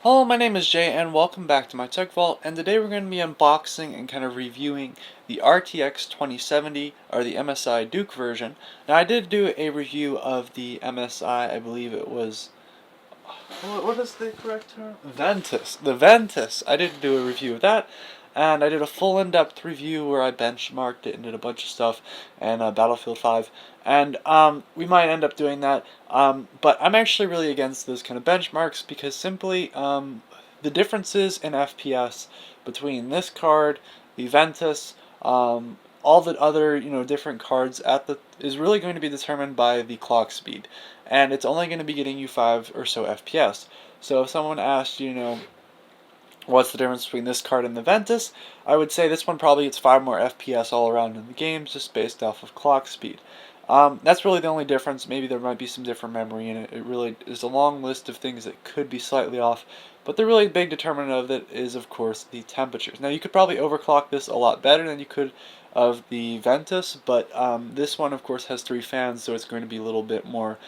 Hello, my name is Jay and welcome back to my Tech Vault, and today we're going to be unboxing and kind of reviewing the RTX 2070 or the MSI Duke version. Now I did do a review of the MSI, I believe it was, what is the correct term? Ventus. The Ventus. I did do a review of that, and I did a full in-depth review where I benchmarked it and did a bunch of stuff, and Battlefield 5, and we might end up doing that, but I'm actually really against those kind of benchmarks because simply the differences in FPS between this card, the Ventus, all the other different cards is really going to be determined by the clock speed, and it's only going to be getting you 5 or so FPS. So if someone asked, what's the difference between this card and the Ventus, I would say this one probably gets 5 more FPS all around in the games just based off of clock speed. That's really the only difference. Maybe there might be some different memory in it. It really is a long list of things that could be slightly off, but the really big determinant of it is, of course, the temperatures. Now, you could probably overclock this a lot better than you could of the Ventus, but this one, of course, has 3 fans, so it's going to be a little bit more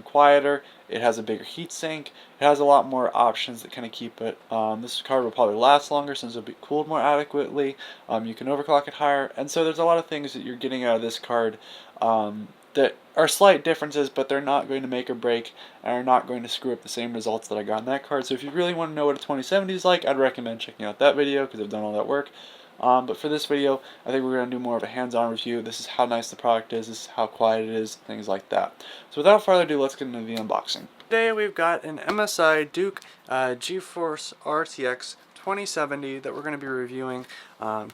quieter. It has a bigger heat sink. It has a lot more options that kind of keep it. This card will probably last longer since it'll be cooled more adequately. You can overclock it higher, and so there's a lot of things that you're getting out of this card that are slight differences, but they're not going to make or break and are not going to screw up the same results that I got in that card. So if you really want to know what a 2070 is like, I'd recommend checking out that video because I've done all that work. But for this video, I think we're going to do more of a hands-on review. This is how nice the product is, this is how quiet it is, things like that. So without further ado, let's get into the unboxing. Today we've got an MSI Duke Geforce RTX 2070 that we're going to be reviewing,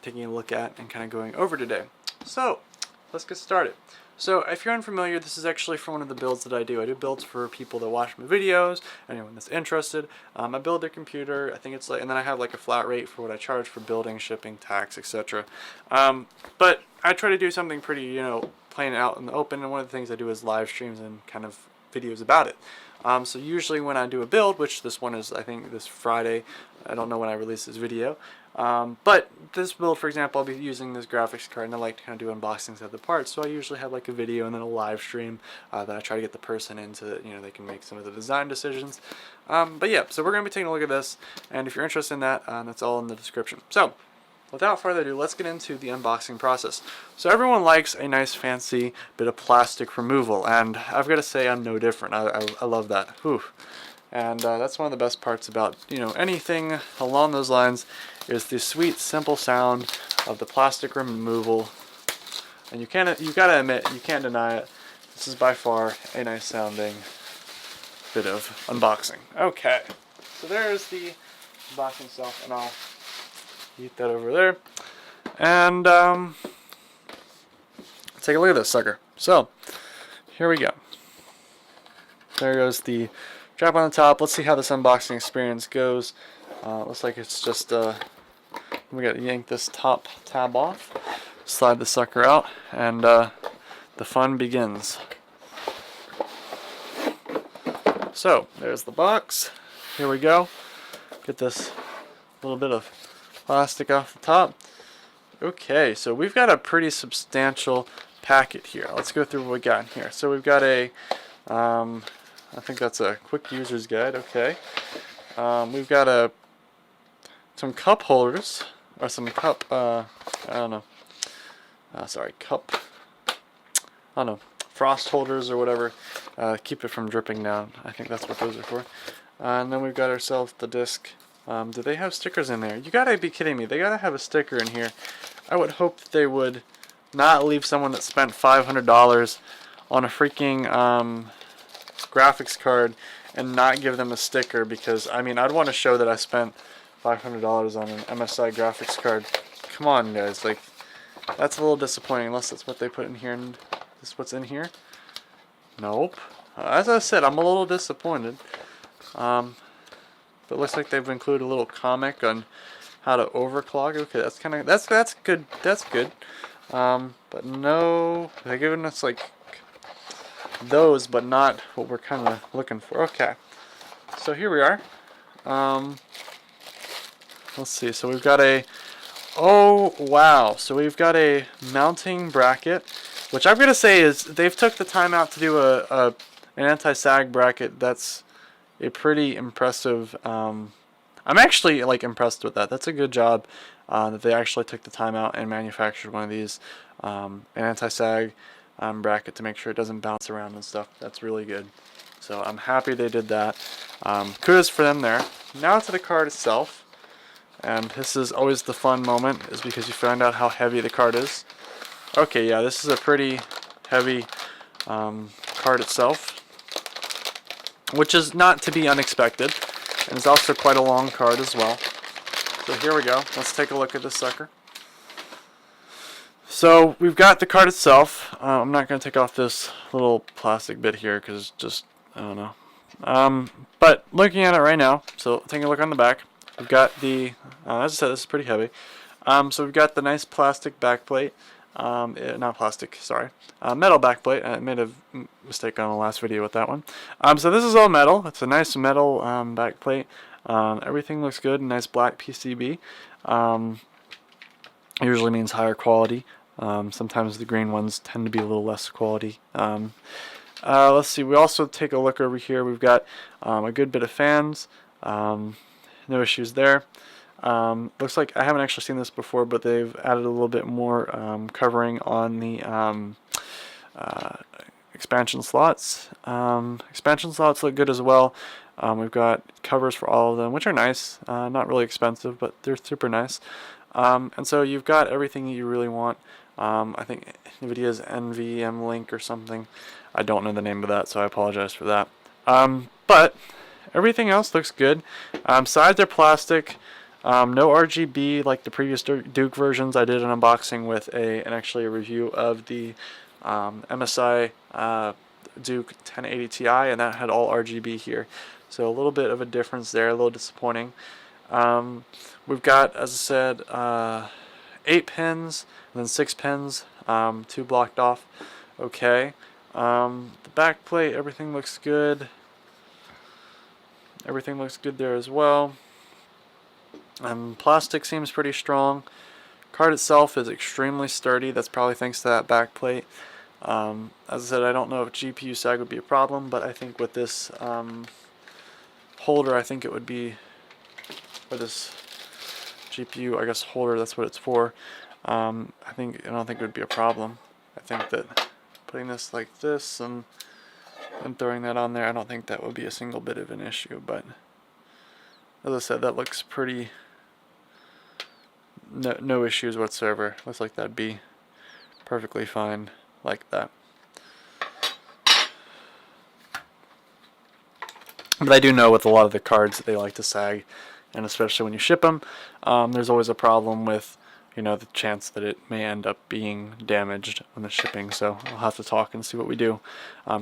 taking a look at, and kind of going over today. So let's get started. So if you're unfamiliar, this is actually for one of the builds that I do. I do builds for people that watch my videos, anyone that's interested. I build their computer, I think it's like, and then I have like a flat rate for what I charge for building, shipping, tax, etc. But I try to do something pretty, plain out in the open, and one of the things I do is live streams and kind of videos about it. So usually when I do a build, which this one is, I think, this Friday, I don't know when I release this video, but this build, for example, I'll be using this graphics card, and I like to kind of do unboxings of the parts, so I usually have like a video and then a live stream that I try to get the person into, they can make some of the design decisions. But yeah, so we're going to be taking a look at this, and if you're interested in that, that's all in the description. So without further ado, let's get into the unboxing process. So everyone likes a nice fancy bit of plastic removal, and I've got to say I'm no different. I love that. Whew. And that's one of the best parts about, anything along those lines, is the sweet, simple sound of the plastic removal. And you gotta admit, you can't deny it. This is by far a nice sounding bit of unboxing. Okay, so there's the unboxing stuff, and I'll eat that over there. And take a look at this sucker. So here we go. There goes the strap on the top. Let's see how this unboxing experience goes. Looks like it's just we gotta yank this top tab off, slide the sucker out, and the fun begins. So there's the box. Here we go. Get this little bit of plastic off the top. Okay, so we've got a pretty substantial packet here. Let's go through what we got in here. So we've got a I think that's a quick user's guide. Okay, we've got some cup holders, or some cup, I don't know, cup, I don't know, frost holders or whatever, keep it from dripping down. I think that's what those are for. And then we've got ourselves the disc. Do they have stickers in there? You gotta be kidding me. They gotta have a sticker in here. I would hope that they would not leave someone that spent $500 on a freaking graphics card and not give them a sticker, because I mean, I'd want to show that I spent $500 on an MSI graphics card. Come on, guys, like, that's a little disappointing, unless that's what they put in here. And this is what's in here? Nope. As I said, I'm a little disappointed. But it looks like they've included a little comic on how to overclock. Okay, that's kind of that's good. That's good. But no, they're giving us like those, but not what we're kind of looking for. Okay, so here we are. Let's see. So we've got oh wow. So we've got a mounting bracket, which I'm gonna say is they've took the time out to do an anti-sag bracket that's a pretty impressive. I'm actually like impressed with that. That's a good job that they actually took the time out and manufactured one of these, an anti-sag bracket to make sure it doesn't bounce around and stuff. That's really good. So I'm happy they did that. Kudos for them there. Now to the card itself, and this is always the fun moment, is because you find out how heavy the card is. Okay, yeah, this is a pretty heavy card itself, which is not to be unexpected, and it's also quite a long card as well. So here we go. Let's take a look at this sucker. So we've got the card itself. I'm not going to take off this little plastic bit here because just, I don't know. But looking at it right now, so taking a look on the back, we've got the, as I said, this is pretty heavy. So we've got the nice plastic backplate. Not plastic, sorry. Metal backplate. I made a mistake on the last video with that one. So this is all metal. It's a nice metal backplate. Everything looks good. Nice black PCB. Usually means higher quality. Sometimes the green ones tend to be a little less quality. Let's see. We also take a look over here. We've got a good bit of fans. No issues there. Looks like I haven't actually seen this before, but they've added a little bit more covering on the expansion slots. Expansion slots look good as well. We've got covers for all of them, which are nice. Not really expensive, but they're super nice. And so you've got everything you really want. I think Nvidia's NVM link or something. I don't know the name of that, so I apologize for that. But everything else looks good. Sides are plastic. No RGB like the previous Duke versions. I did an unboxing with and actually a review of the MSI Duke 1080 Ti, and that had all RGB here. So a little bit of a difference there, a little disappointing. We've got, as I said, 8 pins, and then 6 pins, 2 blocked off. Okay. The back plate, everything looks good. Everything looks good there as well. Plastic seems pretty strong. Card itself is extremely sturdy. That's probably thanks to that back plate. As I said, I don't know if GPU sag would be a problem, but I think with this holder, I think it would be, or this GPU, I guess, holder, that's what it's for. I don't think it would be a problem. I think that putting this like this and throwing that on there, I don't think that would be a single bit of an issue. But as I said, that looks pretty, no issues whatsoever. Looks like that'd be perfectly fine like that. But I do know with a lot of the cards that they like to sag, and especially when you ship them, there's always a problem with, the chance that it may end up being damaged when the shipping. So I'll have to talk and see what we do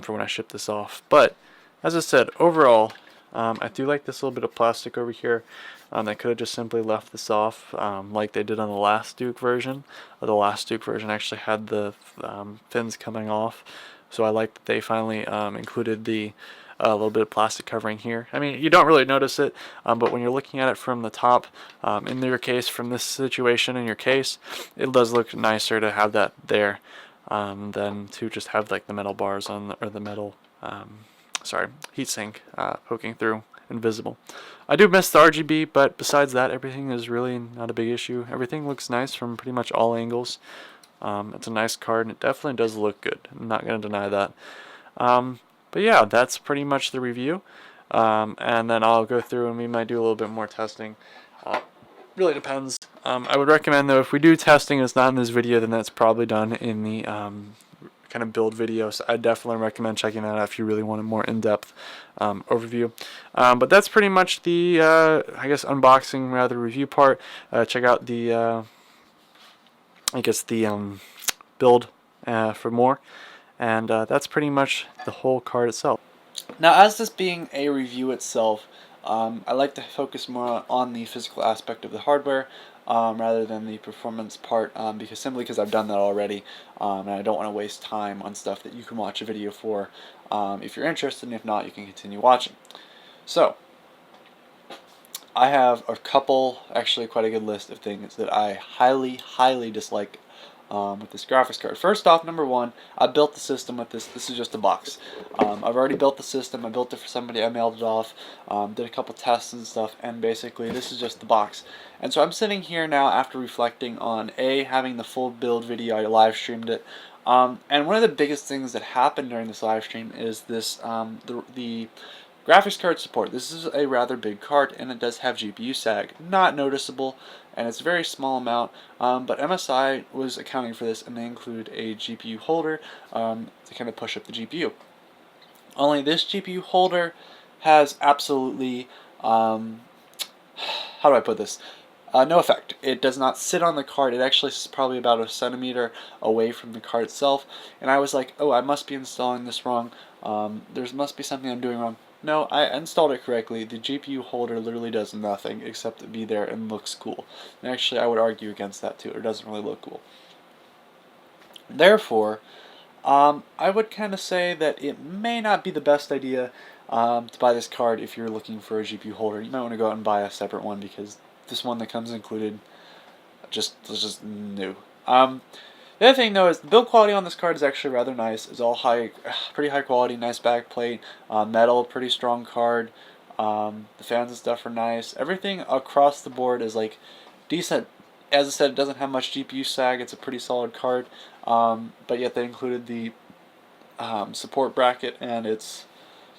for when I ship this off. But as I said, overall, I do like this little bit of plastic over here. They could have just simply left this off like they did on the last Duke version. The last Duke version actually had the fins coming off. So I like that they finally included the little bit of plastic covering here. I mean, you don't really notice it, but when you're looking at it from the top, in your case, from this situation in your case, it does look nicer to have that there than to just have like the metal bars on, or the metal, heatsink poking through, invisible. I do miss the RGB, but besides that, everything is really not a big issue. Everything looks nice from pretty much all angles. It's a nice card, and it definitely does look good. I'm not going to deny that. But yeah, that's pretty much the review. And then I'll go through and we might do a little bit more testing. Really depends. I would recommend, though, if we do testing and it's not in this video, then that's probably done in the kind of build video. So I definitely recommend checking that out if you really want a more in-depth overview. But that's pretty much the, I guess, unboxing, rather, review part. Check out the, build for more. And that's pretty much the whole card itself. Now, as this being a review itself, I like to focus more on the physical aspect of the hardware rather than the performance part, because I've done that already, and I don't want to waste time on stuff that you can watch a video for if you're interested, and if not, you can continue watching. So, I have a couple, actually quite a good list of things that I highly, highly dislike with this graphics card. First off, number one, I built the system with this. This is just a box. I've already built the system. I built it for somebody. I mailed it off. Did a couple tests and stuff, and basically this is just the box. And so I'm sitting here now after reflecting on having the full build video. I live streamed it. And one of the biggest things that happened during this live stream is this the graphics card support. This is a rather big card, and it does have GPU sag. Not noticeable, and it's a very small amount, but MSI was accounting for this, and they include a GPU holder to kind of push up the GPU. Only this GPU holder has absolutely, how do I put this? No effect. It does not sit on the card. It actually is probably about a centimeter away from the card itself. And I was like, oh, I must be installing this wrong. There must be something I'm doing wrong. No, I installed it correctly. The GPU holder literally does nothing except to be there and looks cool. And actually, I would argue against that too. It doesn't really look cool. Therefore, I would kind of say that it may not be the best idea to buy this card if you're looking for a GPU holder. You might want to go out and buy a separate one because this one that comes included is just new. The other thing though is the build quality on this card is actually rather nice. It's all pretty high quality, nice backplate, metal, pretty strong card. The fans and stuff are nice. Everything across the board is like decent. As I said, it doesn't have much GPU sag. It's a pretty solid card, but yet they included the support bracket, and it's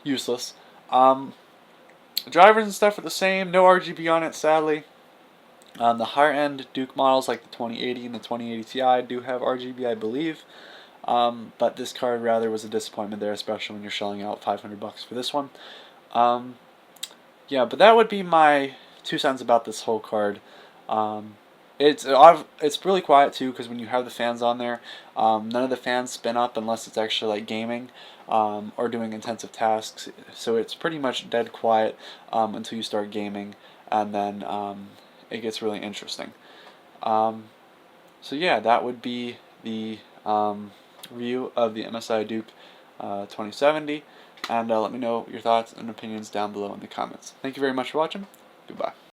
useless. Drivers and stuff are the same. No RGB on it, sadly. The higher end Duke models like the 2080 and the 2080 Ti do have RGB, I believe. But this card rather was a disappointment there, especially when you're shelling out $500 for this one. Yeah, but that would be my 2 cents about this whole card. It's really quiet too, because when you have the fans on there, none of the fans spin up unless it's actually like gaming or doing intensive tasks. So it's pretty much dead quiet until you start gaming, and then it gets really interesting. So yeah, that would be the review of the MSI Duke 2070, and let me know your thoughts and opinions down below in the comments. Thank you very much for watching. Goodbye.